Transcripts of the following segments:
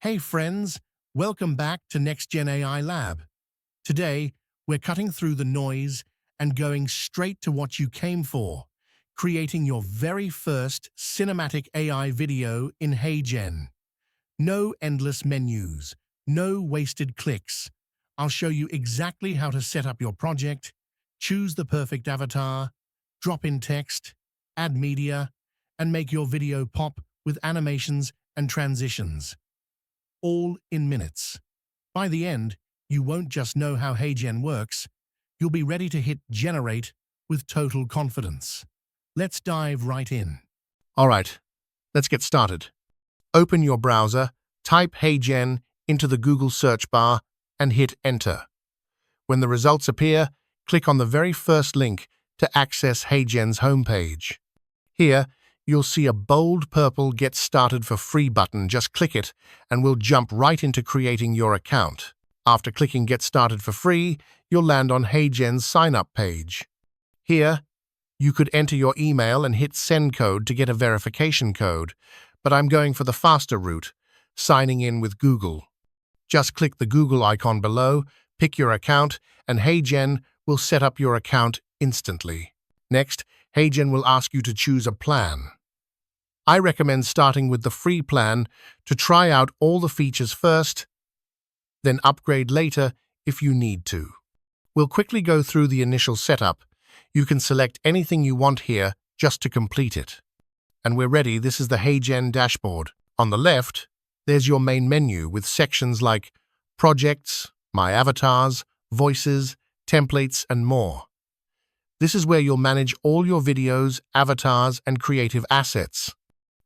Hey friends, welcome back to NextGen AI Lab. Today, we're cutting through the noise and going straight to what you came for, creating your very first cinematic AI video in HeyGen. No endless menus, no wasted clicks. I'll show you exactly how to set up your project, choose the perfect avatar, drop in text, add media, and make your video pop with animations and transitions, all in minutes. By the end, you won't just know how HeyGen works, you'll be ready to hit generate with total confidence. Let's dive right in. All right, let's get started. Open your browser, type HeyGen into the Google search bar, and hit enter. When the results appear, click on the very first link to access HeyGen's homepage. Here, you'll see a bold purple Get Started for Free button. Just click it, and we'll jump right into creating your account. After clicking Get Started for Free, you'll land on HeyGen's sign-up page. Here, you could enter your email and hit Send Code to get a verification code, but I'm going for the faster route, signing in with Google. Just click the Google icon below, pick your account, and HeyGen will set up your account instantly. Next, HeyGen will ask you to choose a plan. I recommend starting with the free plan to try out all the features first, then upgrade later if you need to. We'll quickly go through the initial setup. You can select anything you want here just to complete it. And we're ready. This is the HeyGen dashboard. On the left, there's your main menu with sections like Projects, My Avatars, Voices, Templates, and more. This is where you'll manage all your videos, avatars, and creative assets.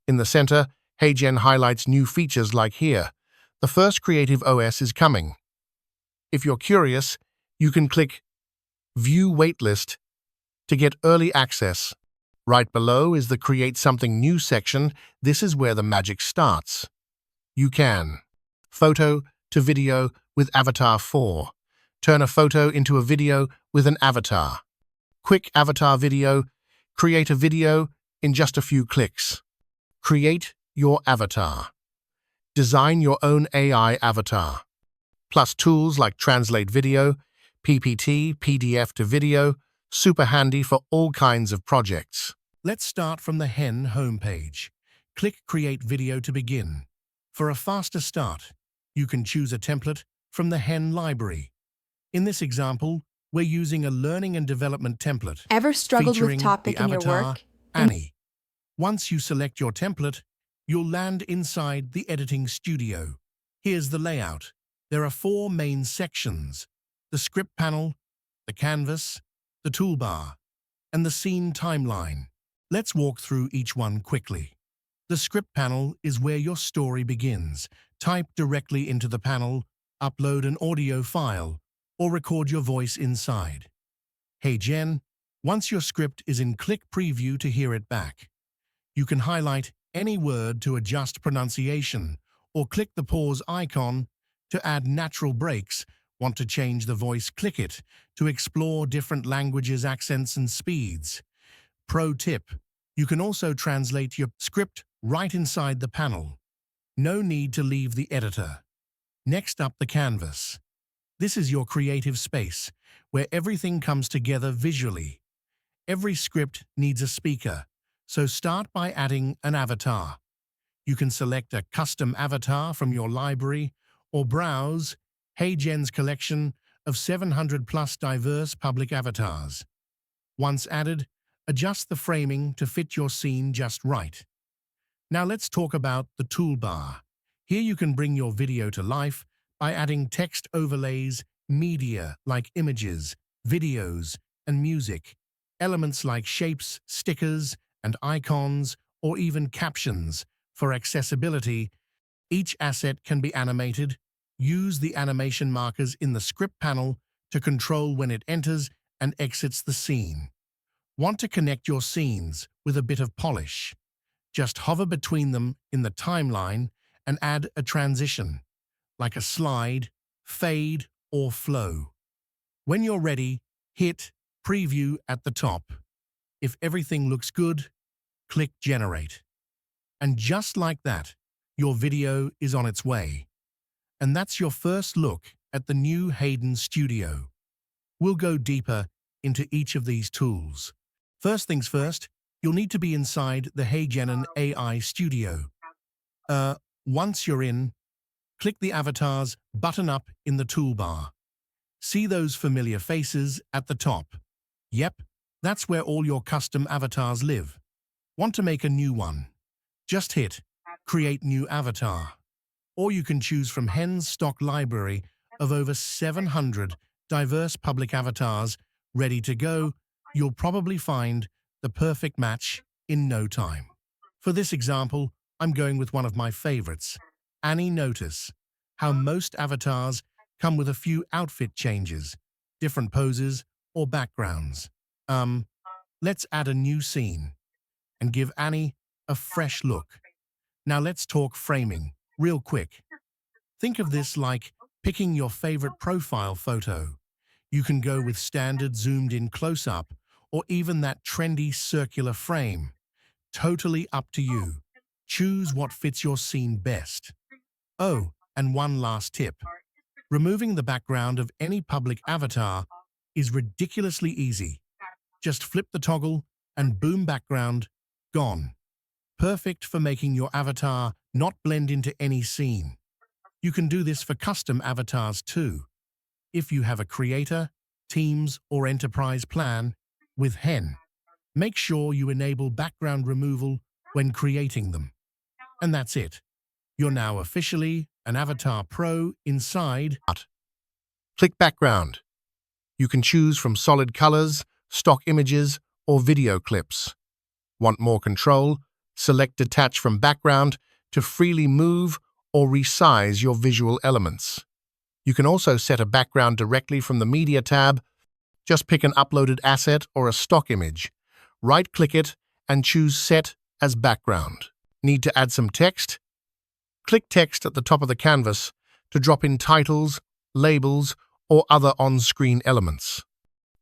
In the center, HeyGen highlights new features like here. The first creative OS is coming. If you're curious, you can click View Waitlist to get early access. Right below is the Create Something New section. This is where the magic starts. You can photo to video with Avatar 4. Turn a photo into a video with an avatar. Quick avatar video. Create a video in just a few clicks. Create your avatar. Design your own AI avatar. Plus tools like Translate Video, PPT, PDF to video, super handy for all kinds of projects. Let's start from the HeyGen homepage. Click Create Video to begin. For a faster start, you can choose a template from the HeyGen library. In this example, we're using a learning and development template. Ever struggled with featuring topic the in your avatar, work? Annie. Once you select your template, you'll land inside the editing studio. Here's the layout. There are 4 main sections: the script panel, the canvas, the toolbar, and the scene timeline. Let's walk through each one quickly. The script panel is where your story begins. Type directly into the panel, upload an audio file, or record your voice inside. HeyGen, once your script is in, click Preview to hear it back. You can highlight any word to adjust pronunciation, or click the pause icon to add natural breaks. Want to change the voice? Click it to explore different languages, accents, and speeds. Pro tip: you can also translate your script right inside the panel. No need to leave the editor. Next up, the canvas. This is your creative space, where everything comes together visually. Every script needs a speaker, so start by adding an avatar. You can select a custom avatar from your library or browse HeyGen's collection of 700+ diverse public avatars. Once added, adjust the framing to fit your scene just right. Now let's talk about the toolbar. Here you can bring your video to life by adding text overlays, media like images, videos, and music, elements like shapes, stickers, and icons, or even captions. For accessibility, each asset can be animated. Use the animation markers in the script panel to control when it enters and exits the scene. Want to connect your scenes with a bit of polish? Just hover between them in the timeline and add a transition, like a slide, fade, or flow. When you're ready, hit Preview at the top. If everything looks good, click Generate. And just like that, your video is on its way. And that's your first look at the new HeyGen Studio. We'll go deeper into each of these tools. First things first, you'll need to be inside the HeyGen AI Studio. Once you're in, click the Avatars button up in the toolbar. See those familiar faces at the top? Yep, that's where all your custom avatars live. Want to make a new one? Just hit Create New Avatar. Or you can choose from HeyGen's stock library of over 700 diverse public avatars ready to go. You'll probably find the perfect match in no time. For this example, I'm going with one of my favorites, Annie. Notice how most avatars come with a few outfit changes, different poses, or backgrounds. Let's add a new scene and give Annie a fresh look. Now let's talk framing, real quick. Think of this like picking your favorite profile photo. You can go with standard zoomed-in close-up or even that trendy circular frame. Totally up to you. Choose what fits your scene best. Oh, and one last tip. Removing the background of any public avatar is ridiculously easy. Just flip the toggle and boom, background gone. Perfect for making your avatar not blend into any scene. You can do this for custom avatars too. If you have a creator, teams, or enterprise plan with HeyGen, make sure you enable background removal when creating them. And that's it. You're now officially an Avatar Pro inside. Click Background. You can choose from solid colors, stock images, or video clips. Want more control? Select Detach from Background to freely move or resize your visual elements. You can also set a background directly from the Media tab. Just pick an uploaded asset or a stock image. Right-click it and choose Set as Background. Need to add some text? Click Text at the top of the canvas to drop in titles, labels, or other on-screen elements.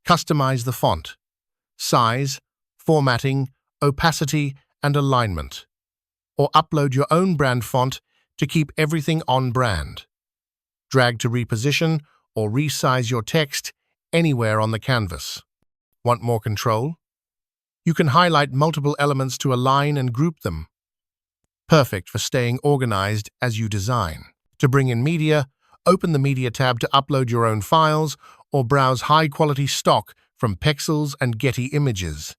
Customize the font, size, formatting, opacity, and alignment. Or upload your own brand font to keep everything on brand. Drag to reposition or resize your text anywhere on the canvas. Want more control? You can highlight multiple elements to align and group them. Perfect for staying organized as you design. To bring in media, open the Media tab to upload your own files or browse high-quality stock from Pexels and Getty Images.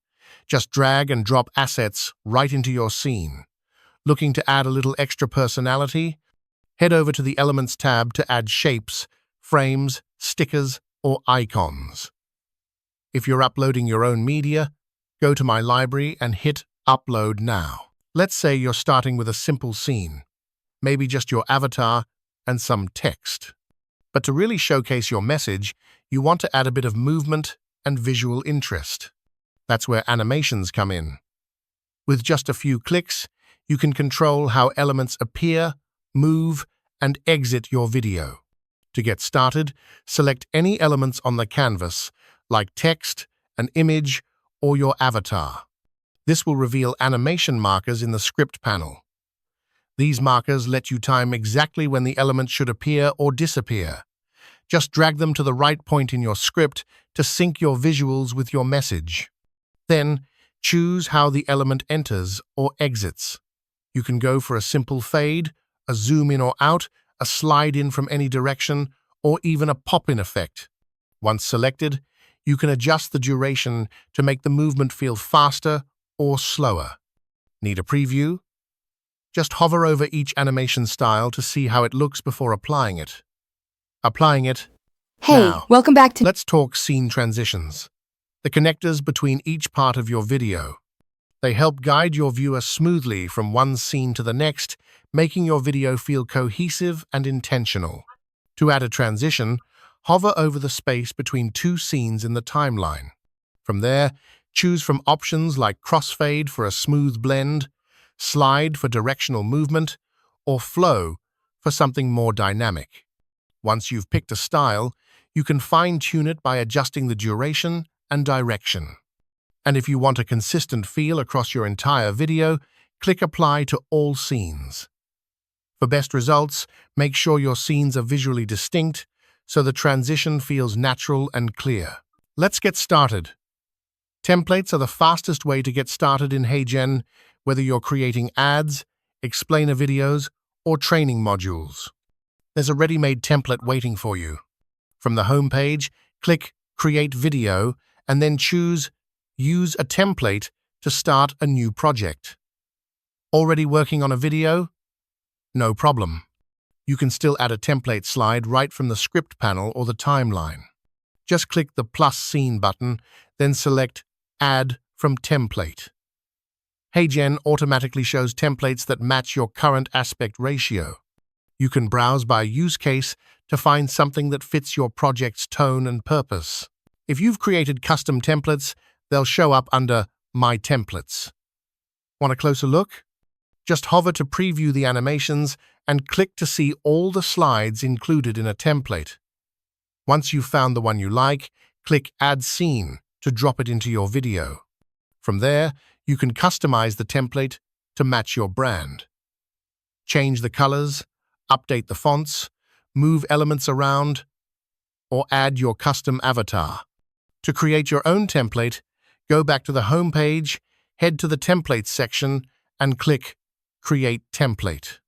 Just drag and drop assets right into your scene. Looking to add a little extra personality? Head over to the Elements tab to add shapes, frames, stickers, or icons. If you're uploading your own media, go to My Library and hit Upload Now. Let's say you're starting with a simple scene, maybe just your avatar and some text. But to really showcase your message, you want to add a bit of movement and visual interest. That's where animations come in. With just a few clicks, you can control how elements appear, move, and exit your video. To get started, select any elements on the canvas, like text, an image, or your avatar. This will reveal animation markers in the script panel. These markers let you time exactly when the element should appear or disappear. Just drag them to the right point in your script to sync your visuals with your message. Then, choose how the element enters or exits. You can go for a simple fade, a zoom in or out, a slide in from any direction, or even a pop-in effect. Once selected, you can adjust the duration to make the movement feel faster or slower. Need a preview? Just hover over each animation style to see how it looks before applying it. Hey, Now, welcome back to... let's talk scene transitions, the connectors between each part of your video. They help guide your viewer smoothly from one scene to the next, making your video feel cohesive and intentional. To add a transition, hover over the space between two scenes in the timeline. From there, choose from options like crossfade for a smooth blend, slide for directional movement, or flow for something more dynamic. Once you've picked a style, you can fine-tune it by adjusting the duration and direction. And if you want a consistent feel across your entire video, click Apply to all scenes. For best results, make sure your scenes are visually distinct so the transition feels natural and clear. Let's get started. Templates are the fastest way to get started in HeyGen, whether you're creating ads, explainer videos, or training modules. There's a ready-made template waiting for you. From the home page, click Create Video and then choose Use a Template to start a new project. Already working on a video? No problem. You can still add a template slide right from the script panel or the timeline. Just click the plus scene button, then select Add from Template. HeyGen automatically shows templates that match your current aspect ratio. You can browse by use case to find something that fits your project's tone and purpose. If you've created custom templates, they'll show up under My Templates. Want a closer look? Just hover to preview the animations and click to see all the slides included in a template. Once you've found the one you like, click Add Scene to drop it into your video. From there, you can customize the template to match your brand. Change the colors, update the fonts, move elements around, or add your custom avatar. To create your own template, go back to the home page, head to the Templates section, and click Create Template.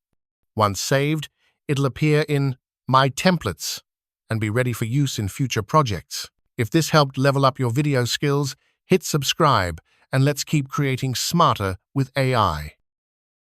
Once saved, it'll appear in My Templates and be ready for use in future projects. If this helped level up your video skills, hit subscribe and let's keep creating smarter with AI.